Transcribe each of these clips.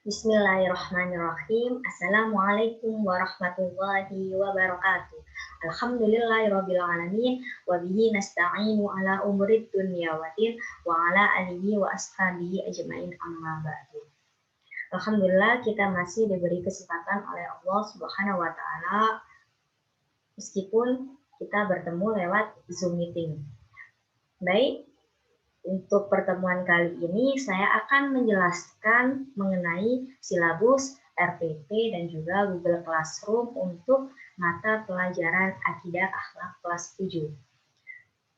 Bismillahirrahmanirrahim. Assalamualaikum warahmatullahi wabarakatuh. Alhamdulillahirabbil alamin wa bihi nasta'inu ala umurid dunya waddin wa ala alihi wa ashabihi ajmain amma ba'du. Alhamdulillah kita masih diberi kesempatan oleh Allah Subhanahu wa taala meskipun kita bertemu lewat Zoom meeting. Baik, untuk pertemuan kali ini saya akan menjelaskan mengenai silabus RPP dan juga Google Classroom untuk mata pelajaran Akidah Akhlak kelas 7.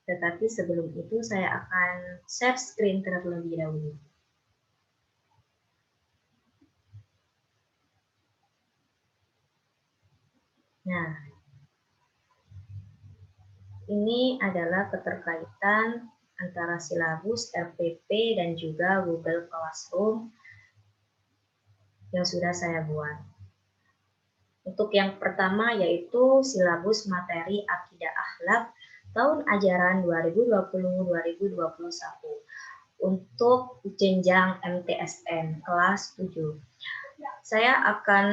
Tetapi sebelum itu saya akan share screen terlebih dahulu. Nah, ini adalah keterkaitan antara silabus RPP dan juga Google Classroom yang sudah saya buat. Untuk yang pertama yaitu silabus materi Akidah Akhlak tahun ajaran 2020-2021 untuk jenjang MTSN kelas 7. Saya akan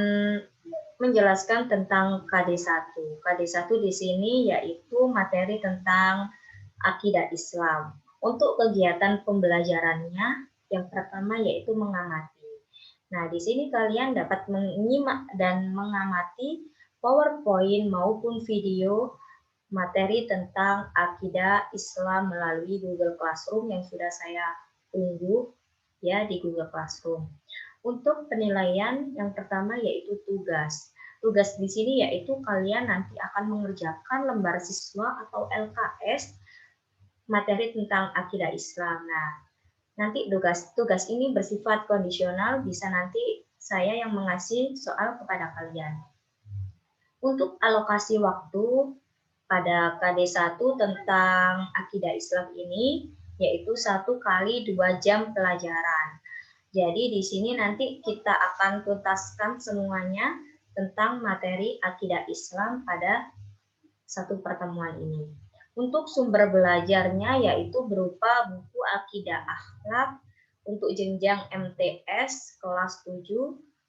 menjelaskan tentang KD1. KD1 di sini yaitu materi tentang akidah Islam. Untuk kegiatan pembelajarannya, yang pertama yaitu mengamati. Nah, di sini kalian dapat menyimak dan mengamati PowerPoint maupun video materi tentang akidah Islam melalui Google Classroom yang sudah saya unggah ya di Google Classroom. Untuk penilaian yang pertama yaitu tugas. Tugas di sini yaitu kalian nanti akan mengerjakan lembar siswa atau LKS materi tentang akidah Islam. Nah, nanti tugas ini bersifat kondisional, bisa nanti saya yang mengasih soal kepada kalian. Untuk alokasi waktu pada KD1 tentang akidah Islam ini yaitu 1 kali 2 jam pelajaran. Jadi di sini nanti kita akan tuntaskan semuanya tentang materi akidah Islam pada satu pertemuan ini. Untuk sumber belajarnya yaitu berupa buku Akidah Akhlak untuk jenjang MTS kelas 7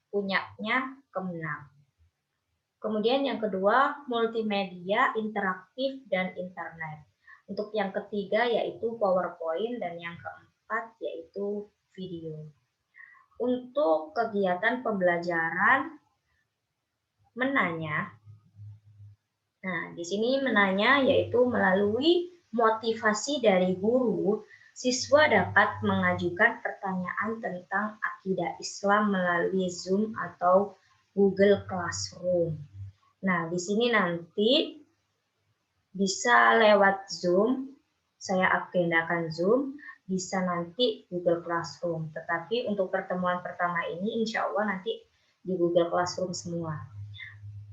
punyanya Kemenang. Kemudian yang kedua, multimedia, interaktif, dan internet. Untuk yang ketiga yaitu PowerPoint dan yang keempat yaitu video. Untuk kegiatan pembelajaran menanya. Nah, di sini menanya yaitu melalui motivasi dari guru, siswa dapat mengajukan pertanyaan tentang akidah Islam melalui Zoom atau Google Classroom. Nah, di sini nanti bisa lewat Zoom, saya agendakan Zoom, bisa nanti Google Classroom. Tetapi untuk pertemuan pertama ini insya Allah nanti di Google Classroom semua.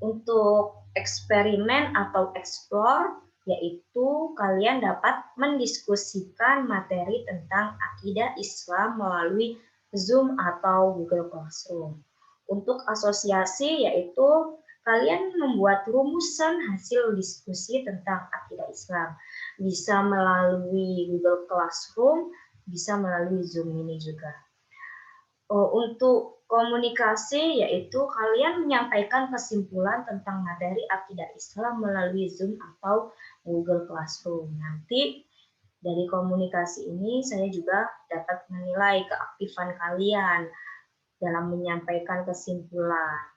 Untuk eksperimen atau explore, yaitu kalian dapat mendiskusikan materi tentang akidah Islam melalui Zoom atau Google Classroom. Untuk asosiasi, yaitu kalian membuat rumusan hasil diskusi tentang akidah Islam. Bisa melalui Google Classroom, bisa melalui Zoom ini juga. Untuk komunikasi, yaitu kalian menyampaikan kesimpulan tentang materi akidah Islam melalui Zoom atau Google Classroom. Nanti dari komunikasi ini saya juga dapat menilai keaktifan kalian dalam menyampaikan kesimpulan.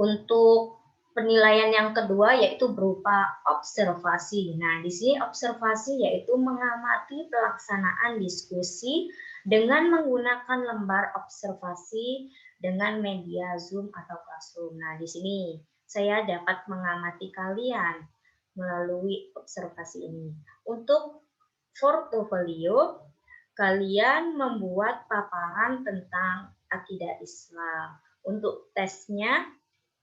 Untuk penilaian yang kedua yaitu berupa observasi. Nah, di sini observasi yaitu mengamati pelaksanaan diskusi dengan menggunakan lembar observasi dengan media Zoom atau Classroom. Nah, di sini saya dapat mengamati kalian melalui observasi ini. Untuk portofolio, kalian membuat paparan tentang akidah Islam. Untuk tesnya,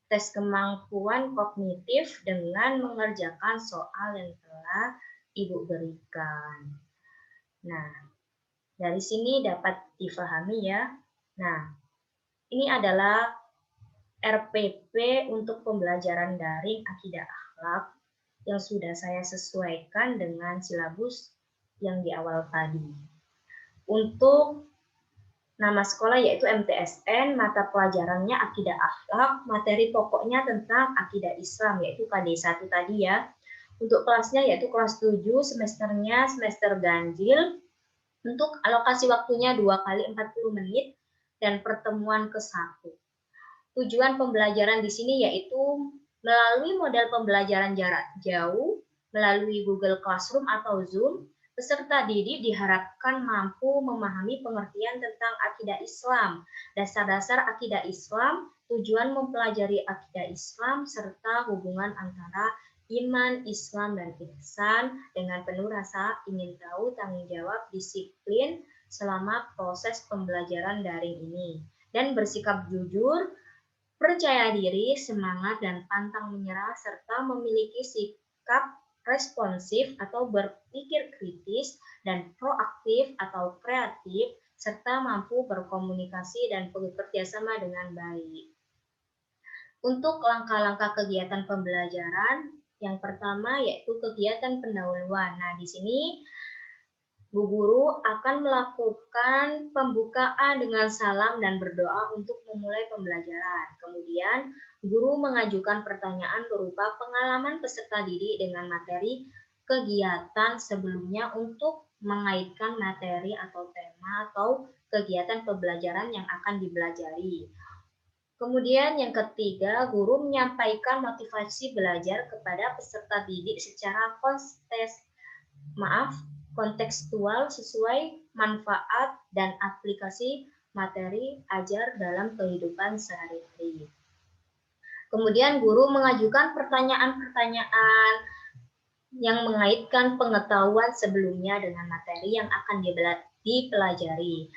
tes kemampuan kognitif dengan mengerjakan soal yang telah Ibu berikan. Nah, dari sini dapat difahami ya. Nah, ini adalah RPP untuk pembelajaran daring akidah akhlak yang sudah saya sesuaikan dengan silabus yang di awal tadi. Untuk Nama sekolah yaitu MTSN, mata pelajarannya Akidah Akhlak, materi pokoknya tentang Akidah Islam yaitu KD1 tadi ya. Untuk kelasnya yaitu kelas 7, semesternya semester ganjil. Untuk alokasi waktunya 2 kali 40 menit dan pertemuan ke-1. Tujuan pembelajaran di sini yaitu melalui model pembelajaran jarak jauh, melalui Google Classroom atau Zoom, peserta didik diharapkan mampu memahami pengertian tentang akidah Islam, dasar-dasar akidah Islam, tujuan mempelajari akidah Islam, serta hubungan antara iman, Islam, dan ihsan dengan penuh rasa ingin tahu, tanggung jawab, disiplin selama proses pembelajaran daring ini. Dan bersikap jujur, percaya diri, semangat, dan pantang menyerah, serta memiliki sikap responsif atau berpikir kritis dan proaktif atau kreatif, serta mampu berkomunikasi dan bekerja sama dengan baik. Untuk langkah-langkah kegiatan pembelajaran, yang pertama yaitu kegiatan pendahuluan. Nah, di sini Bu Guru akan melakukan pembukaan dengan salam dan berdoa untuk memulai pembelajaran. Kemudian, guru mengajukan pertanyaan berupa pengalaman peserta didik dengan materi kegiatan sebelumnya untuk mengaitkan materi atau tema atau kegiatan pembelajaran yang akan dipelajari. Kemudian yang ketiga, guru menyampaikan motivasi belajar kepada peserta didik secara kontekstual sesuai manfaat dan aplikasi materi ajar dalam kehidupan sehari-hari. Kemudian guru mengajukan pertanyaan-pertanyaan yang mengaitkan pengetahuan sebelumnya dengan materi yang akan dipelajari.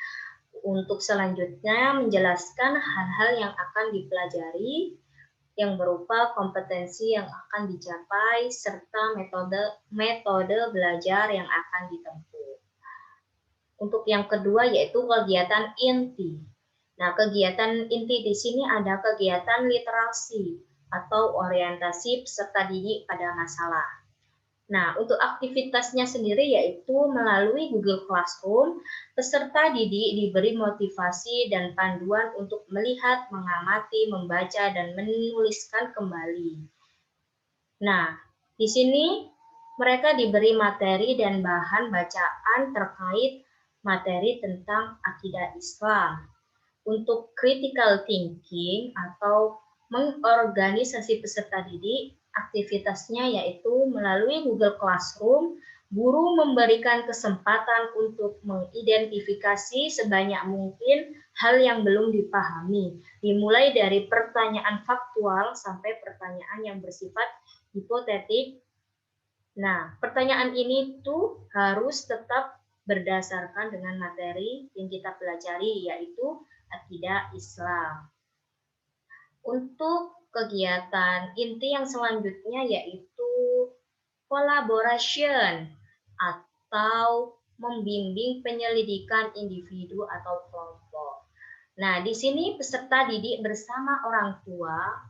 Untuk selanjutnya menjelaskan hal-hal yang akan dipelajari yang berupa kompetensi yang akan dicapai serta metode belajar yang akan ditempuh. Untuk yang kedua yaitu kegiatan inti. Nah, kegiatan inti di sini ada kegiatan literasi atau orientasi peserta didik pada masalah. Nah, untuk aktivitasnya sendiri yaitu melalui Google Classroom, peserta didik diberi motivasi dan panduan untuk melihat, mengamati, membaca, dan menuliskan kembali. Nah, di sini mereka diberi materi dan bahan bacaan terkait materi tentang akidah Islam. Untuk critical thinking atau mengorganisasi peserta didik, aktivitasnya yaitu melalui Google Classroom, guru memberikan kesempatan untuk mengidentifikasi sebanyak mungkin hal yang belum dipahami, dimulai dari pertanyaan faktual sampai pertanyaan yang bersifat hipotetik. Nah, pertanyaan ini tuh harus tetap berdasarkan dengan materi yang kita pelajari, yaitu akidah Islam. Untuk kegiatan inti yang selanjutnya yaitu collaboration atau membimbing penyelidikan individu atau kelompok. Nah, di sini peserta didik bersama orang tua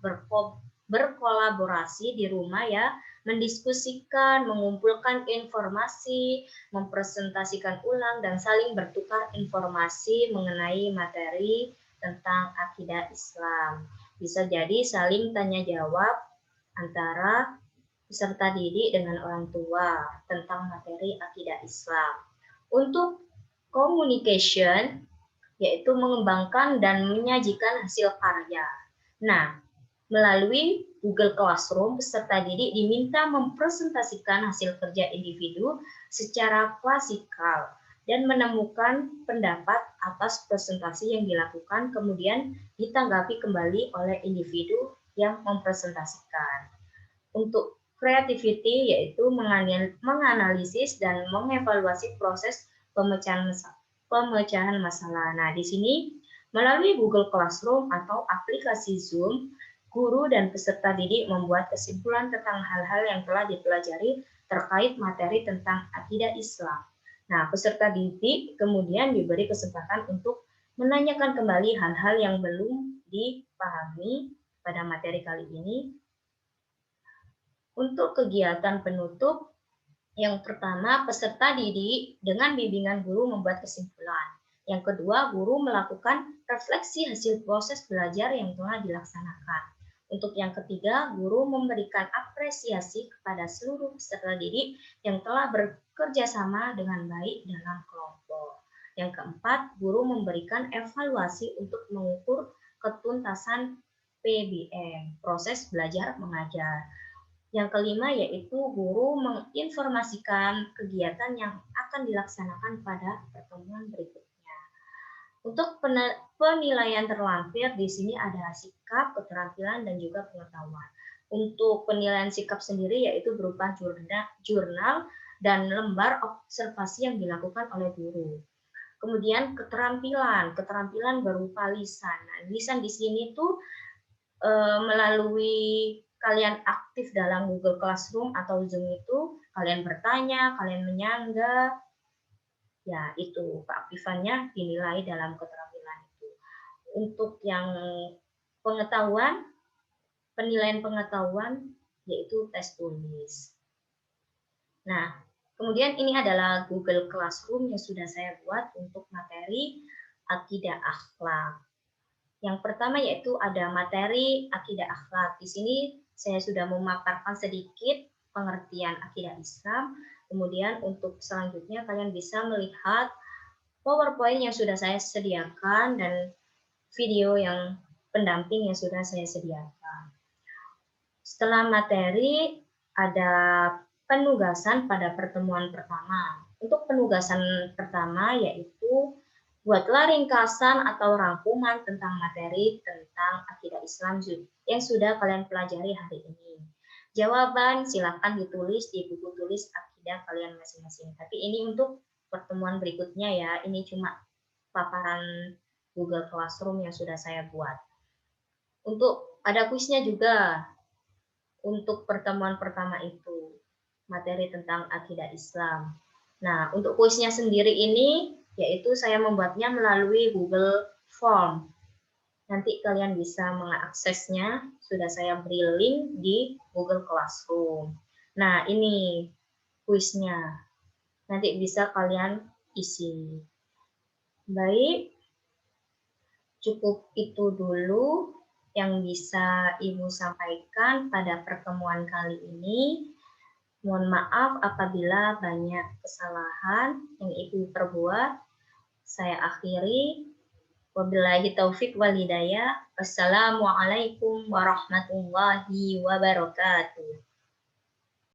berkolaborasi di rumah ya, mendiskusikan, mengumpulkan informasi, mempresentasikan ulang, dan saling bertukar informasi mengenai materi tentang akidah Islam. Bisa jadi saling tanya jawab antara peserta didik dengan orang tua tentang materi akidah Islam. Untuk communication, yaitu mengembangkan dan menyajikan hasil karya. Nah, melalui Google Classroom, peserta didik diminta mempresentasikan hasil kerja individu secara klasikal dan menemukan pendapat atas presentasi yang dilakukan, kemudian ditanggapi kembali oleh individu yang mempresentasikan. Untuk creativity, yaitu menganalisis dan mengevaluasi proses pemecahan masalah. Nah, di sini melalui Google Classroom atau aplikasi Zoom, guru dan peserta didik membuat kesimpulan tentang hal-hal yang telah dipelajari terkait materi tentang akidah Islam. Nah, peserta didik kemudian diberi kesempatan untuk menanyakan kembali hal-hal yang belum dipahami pada materi kali ini. Untuk kegiatan penutup, yang pertama, peserta didik dengan bimbingan guru membuat kesimpulan. Yang kedua, guru melakukan refleksi hasil proses belajar yang telah dilaksanakan. Untuk yang ketiga, guru memberikan apresiasi kepada seluruh peserta didik yang telah bekerja sama dengan baik dalam kelompok. Yang keempat, guru memberikan evaluasi untuk mengukur ketuntasan PBM, proses belajar mengajar. Yang kelima yaitu guru menginformasikan kegiatan yang akan dilaksanakan pada pertemuan berikutnya. Untuk penilaian terlampir di sini ada sikap, keterampilan, dan juga pengetahuan. Untuk penilaian sikap sendiri yaitu berupa jurnal dan lembar observasi yang dilakukan oleh guru. Kemudian keterampilan berupa lisan. Nah, lisan di sini tuh melalui kalian aktif dalam Google Classroom atau Zoom itu, kalian bertanya, kalian menyangga, ya itu keaktifannya dinilai dalam keterampilan itu. Untuk yang pengetahuan, penilaian pengetahuan yaitu tes tulis. Nah, kemudian ini adalah Google Classroom yang sudah saya buat untuk materi akidah akhlak. Yang pertama yaitu ada materi akidah akhlak. Di sini saya sudah memaparkan sedikit pengertian akidah Islam. Kemudian untuk selanjutnya kalian bisa melihat PowerPoint yang sudah saya sediakan dan video yang pendamping yang sudah saya sediakan. Setelah materi, ada penugasan pada pertemuan pertama. Untuk penugasan pertama yaitu buatlah ringkasan atau rangkuman tentang materi tentang akidah Islam yang sudah kalian pelajari hari ini. Jawaban silakan ditulis di buku tulis akidah kalian masing-masing. Tapi ini untuk pertemuan berikutnya ya. Ini cuma paparan Google Classroom yang sudah saya buat. Untuk ada kuisnya juga untuk pertemuan pertama itu, materi tentang akidah Islam. Nah, untuk kuisnya sendiri ini, yaitu saya membuatnya melalui Google Form. Nanti kalian bisa mengaksesnya, sudah saya beri link di Google Classroom. Nah, ini kuisnya. Nanti bisa kalian isi. Baik, cukup itu dulu yang bisa Ibu sampaikan pada pertemuan kali ini. Mohon maaf apabila banyak kesalahan yang Ibu perbuat. Saya akhiri. Wabillahi taufik wal hidayah. Wassalamualaikum warahmatullahi wabarakatuh.